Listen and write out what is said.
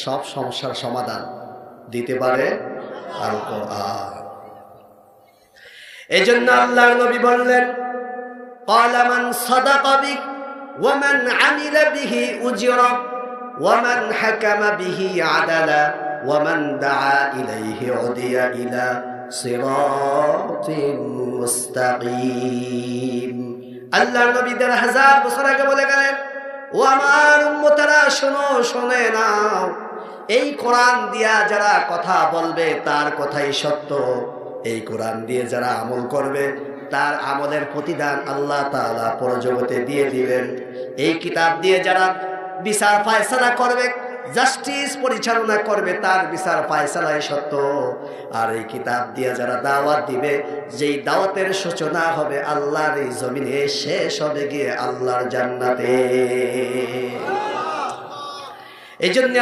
সব সমস্যার সমাধান দিতে পারে আল কোরআন। এজন্য আল্লাহর নবী বললেন, ক্বালা মান সাদাকা বিহি ওয়া মান আমিলা বিহি উজরা ওয়া মান হাকামা বিহি আদালা ওয়া মান দাআ ইলাইহি উদিয়া ইলা সিরাতিন মুস্তাকিম। আল্লাহর নবী ১৫০০ বছর আগে বলে গেলেন, ও আমার উম্মতেরা শোনো, শুনে নাও, এই কোরআন দিয়া যারা কথা বলবে তার কথাই সত্য, এই কোরআন দিয়ে যারা আমল করবে তার আমলের প্রতিদান আল্লাহ তাআলা পরজগতে দিয়ে দিবেন। এই কিতাব দিয়ে যারা বিচার ফায়সালা করবে, জাস্টিস পরিচালনা করবে, তার বিচার ফায়সালাই সত্য। আর এই কিতাব দিয়ে যারা দাওয়াত দিবে, যেই দাওয়াতের সূচনা হবে আল্লাহর এই জমিনে, শেষ হবে গিয়ে আল্লাহর জান্নাতে। এই জন্য